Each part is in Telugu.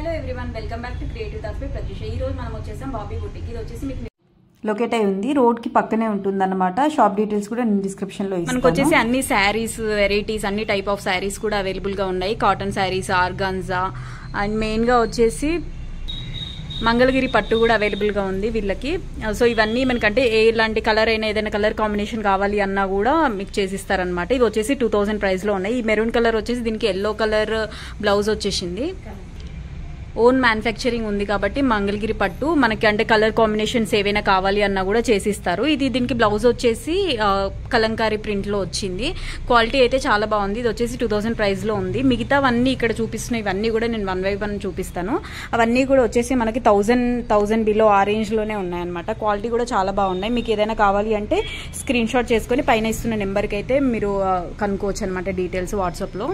Hello everyone, welcome back to creative thoughts by Pratyusha. ఈ రోజు మనం వచ్చేసాం బాబీ బుట్టికి. ఇది వచ్చేసి మీకు లొకేట్ అయి ఉంది, రోడ్ కి పక్కనే ఉంటుందన్నమాట. షాప్ డీటెయిల్స్ కూడా నేను డిస్క్రిప్షన్ లో ఇస్తాను. మనకు వచ్చేసి అన్ని శారీస్ వెరైటీస్, అన్ని టైప్ ఆఫ్ శారీస్ కూడా అవైలబుల్ గా ఉన్నాయి. Cotton saris, organza and main గా వచ్చేసి మంగళగిరి పట్టు కూడా అవైలబుల్ గా ఉంది వీళ్ళకి. సో ఇవన్నీ మనకంటే ఎలాంటి కలర్ అయినా ఏదైనా కలర్ కాంబినేషన్ కావాలి అన్నా కూడా మీకు చేసిస్తారనమాట. ఇది వచ్చేసి 2000 ప్రైస్ లో ఉన్నాయి. ఈ మెరూన్ కలర్ వచ్చేసి దీనికి ఎల్లో కలర్ బ్లౌజ్ వచ్చేసింది. ఓన్ మ్యానుఫ్యాక్చరింగ్ ఉంది కాబట్టి మంగళగిరి పట్టు మనకి అంటే కలర్ కాంబినేషన్స్ ఏవైనా కావాలి అన్నా కూడా చేసిస్తారు. ఇది దీనికి బ్లౌజ్ వచ్చేసి కలంకారీ ప్రింట్ లో వచ్చింది. క్వాలిటీ అయితే చాలా బాగుంది. ఇది వచ్చేసి 2000 ప్రైస్ లో ఉంది. మిగతావన్నీ ఇక్కడ చూపిస్తున్న ఇవన్నీ కూడా నేను 1 by 1 చూపిస్తాను. అవన్నీ కూడా వచ్చేసి మనకి 1000 బిలో ఆ రేంజ్ లోనే ఉన్నాయన్నమాట. క్వాలిటీ కూడా చాలా బాగున్నాయి. మీకు ఏదైనా కావాలి అంటే స్క్రీన్ షాట్ చేసుకుని పైన ఇస్తున్న నెంబర్కి అయితే మీరు కనుక్కోవచ్చు అనమాట డీటెయిల్స్ వాట్సాప్ లో.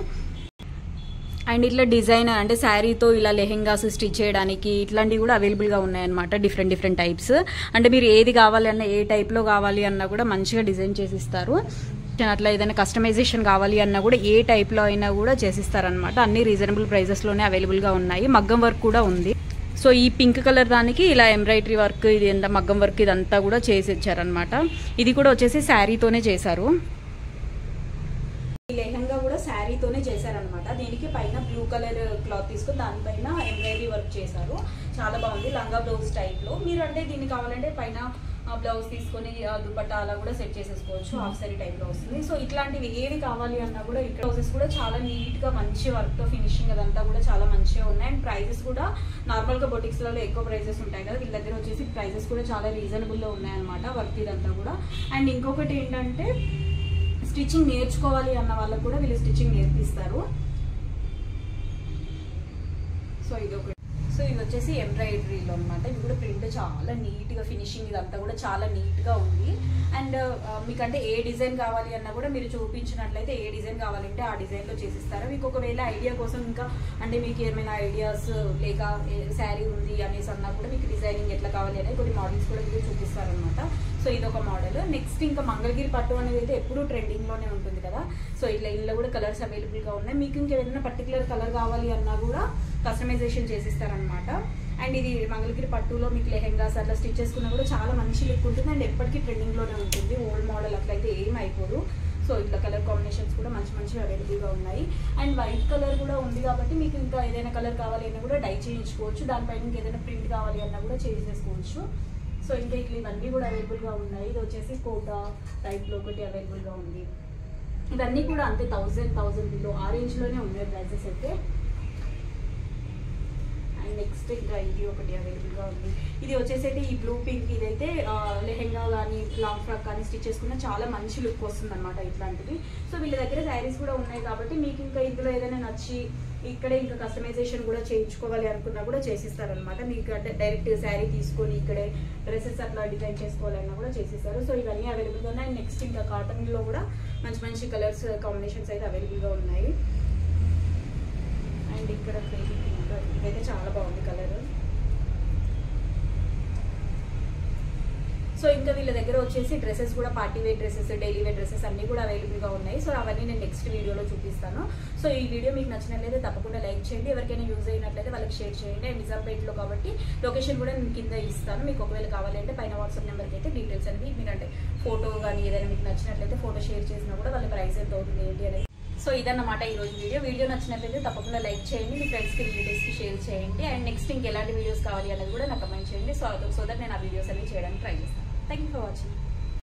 అండ్ ఇట్లా డిజైన్ అంటే శారీతో ఇలా లెహెంగాస్ స్టిచ్ చేయడానికి ఇట్లాంటివి కూడా అవైలబుల్గా ఉన్నాయన్నమాట. డిఫరెంట్ టైప్స్ అంటే మీరు ఏది కావాలి అన్నా, ఏ టైప్లో కావాలి అన్నా కూడా మంచిగా డిజైన్ చేసిస్తారు. అట్లా ఏదైనా కస్టమైజేషన్ కావాలి అన్నా కూడా ఏ టైప్లో అయినా కూడా చేసిస్తారనమాట. అన్ని రీజనబుల్ ప్రైజెస్లోనే అవైలబుల్గా ఉన్నాయి. మగ్గం వర్క్ కూడా ఉంది. సో ఈ పింక్ కలర్ దానికి ఇలా ఎంబ్రాయిడరీ వర్క్, ఇది ఎంత మగ్గం వర్క్ ఇదంతా కూడా చేసి ఇచ్చారనమాట. ఇది కూడా వచ్చేసి శారీతోనే చేశారు. ఈ లెహంగా కూడా శారీతోనే చేశారనమాట. దీనికి పైన బ్లూ కలర్ క్లాత్ తీసుకుని దానిపైన ఎంబ్రాయిడరీ వర్క్ చేశారు. చాలా బాగుంది. లంగా బ్లౌజ్ టైప్ లో. మీరు అంటే దీన్ని కావాలంటే పైన బ్లౌజ్ తీసుకొని దుపట్టా అలా కూడా సెట్ చేసేసుకోవచ్చు. హాఫ్ సారీ టైప్ లో వస్తుంది. సో ఇట్లాంటివి ఏవి కావాలి అన్నా కూడా ఇక్కడ బ్లౌజెస్ కూడా చాలా నీట్ గా మంచి వర్క్ తో ఫినిషింగ్ అదంతా కూడా చాలా మంచిగా ఉన్నాయి. అండ్ ప్రైజెస్ కూడా నార్మల్ గా బొటిక్స్ లలో ఎక్కువ ప్రైజెస్ ఉంటాయి కదా, వీళ్ళ దగ్గర వచ్చేసి ప్రైజెస్ కూడా చాలా రీజనబుల్ లో ఉన్నాయన్నమాట. వర్క్ ఇదంతా కూడా. అండ్ ఇంకొకటి ఏంటంటే స్టిచ్చింగ్ నేర్చుకోవాలి అన్న వాళ్ళకు కూడా వీళ్ళు స్టిచ్చింగ్ నేర్పిస్తారు. సో ఇది వచ్చేసి ఎంబ్రాయిడరీలో అనమాట. ఇది కూడా ప్రింట్ చాలా నీట్ గా ఫినిషింగ్ ఇదంతా కూడా చాలా నీట్ గా ఉంది. అండ్ మీకంటే ఏ డిజైన్ కావాలి అన్నా కూడా మీరు చూపించినట్లయితే ఏ డిజైన్ కావాలంటే ఆ డిజైన్ లో చేసిస్తారు. మీకు ఒకవేళ ఐడియా కోసం ఇంకా అంటే మీకు ఏమైనా ఐడియాస్ లేక శారీ ఉంది అనేసి అన్నా కూడా మీకు డిజైనింగ్ ఎట్లా కావాలి అనేది కొన్ని మోడల్స్ కూడా మీరు చూపిస్తారనమాట. సో ఇదొక మోడల్. నెక్స్ట్ ఇంకా మంగళగిరి పట్టు అనేది అయితే ఎప్పుడూ ట్రెండింగ్ లోనే ఉంటుంది కదా. సో ఇందులో కూడా కలర్స్ అవైలబుల్ గా ఉన్నాయి. మీకు ఇంకేదైనా పర్టికులర్ కలర్ కావాలి అన్నా కూడా కస్టమైజేషన్ చేసిస్తారనమాట. అండ్ ఇది మంగళగిరి పట్టులో మీకు లెహెంగాస్ అట్లా స్టిచ్ చేసుకున్నా కూడా చాలా మంచి లుక్ ఉంటుంది. అండ్ ఎప్పటికీ ట్రెండింగ్ లోనే ఉంటుంది. ఓల్డ్ మోడల్ అట్లయితే ఏం అయిపోదు. సో ఇట్లా కలర్ కాంబినేషన్స్ కూడా మంచి అవైలబుల్ గా ఉన్నాయి. అండ్ వైట్ కలర్ కూడా ఉంది కాబట్టి మీకు ఇంకా ఏదైనా కలర్ కావాలి అన్నా కూడా డై చేయించుకోవచ్చు. దానిపైన ఇంకేదైనా ప్రింట్ కావాలి అన్నా కూడా చేసేసుకోవచ్చు. సో ఇంకా ఇట్లా ఇవన్నీ కూడా అవైలబుల్ గా ఉన్నాయి. ఇది వచ్చేసి కోటా టైప్ లో ఒకటి అవైలబుల్ గా ఉంది. ఇవన్నీ కూడా అంతే 1000 బిలో ఆ రేంజ్ లోనే ఉన్నాయి ప్రైజెస్ అయితే. అండ్ నెక్స్ట్ ఇంకా ఇది ఒకటి అవైలబుల్ గా ఉంది. ఇది వచ్చేసి ఈ బ్లూ పింక్, ఇదైతే లెహెంగా కానీ లాంగ్ ఫ్రాక్ కానీ స్టిచ్ చేసుకున్న చాలా మంచి లుక్ వస్తుంది అనమాట ఇట్లాంటివి. సో వీళ్ళ దగ్గర శారీస్ కూడా ఉన్నాయి కాబట్టి మీకు ఇంకా ఇందులో ఏదైనా నచ్చి ఇక్కడే ఇంకా కస్టమైజేషన్ కూడా చేయించుకోవాలి అనుకున్నా కూడా చేసిస్తారనమాట. మీకు అంటే డైరెక్ట్ శారీ తీసుకొని ఇక్కడే డ్రెస్సెస్ అట్లా డిజైన్ చేసుకోవాలన్నా కూడా చేసిస్తారు. సో ఇవన్నీ అవైలబుల్గా ఉన్నాయి. నెక్స్ట్ ఇంకా కాటన్లో కూడా మంచి కలర్స్ కాంబినేషన్స్ అయితే అవైలబుల్గా ఉన్నాయి. అండ్ ఇక్కడ ఇదైతే చాలా బాగుంది కలర్. సో ఇంకా వీళ్ళ దగ్గర వచ్చేసి డ్రెస్సెస్ కూడా party wear dresses, daily wear dresses అన్ని కూడా అవైలబుల్గా ఉన్నాయి. సో అవన్నీ నేను నెక్స్ట్ వీడియోలో చూపిస్తాను. సో ఈ వీడియో మీకు నచ్చినట్లయితే తప్పకుండా లైక్ చేయండి. ఎవరికైనా యూజ్ అయినట్లయితే వాళ్ళకి షేర్ చేయండి. అండ్ నిజాంపేట్లో కాబట్టి లొకేషన్ కూడా నేను కింద ఇస్తాను. మీకు ఒకవేళ కావాలంటే పైన వాట్సాప్ నెంబర్కి అయితే డీటెయిల్స్ అనేది మీరు అంటే ఫోటో కానీ ఏదైనా మీకు నచ్చినట్లయితే ఫోటో షేర్ చేసినా కూడా వాళ్ళ ప్రైస్ ఎంత అవుతుంది ఏంటి అనేది. సో ఇదన్నమాట ఈరోజు వీడియో నచ్చినట్లయితే తప్పకుండా లైక్ చేయండి. మీ ఫ్రెండ్స్కి రిలేటివ్స్కి షేర్ చేయండి. అండ్ నెక్స్ట్ ఇంకెలాంటి వీడియోస్ కావాలి అనేది కూడా నాకు కమెంట్ చేయండి. సో దట్ నేను ఆ వీడియోస్ అన్ని చేయడానికి ట్రై చేస్తాను. Thank you for watching.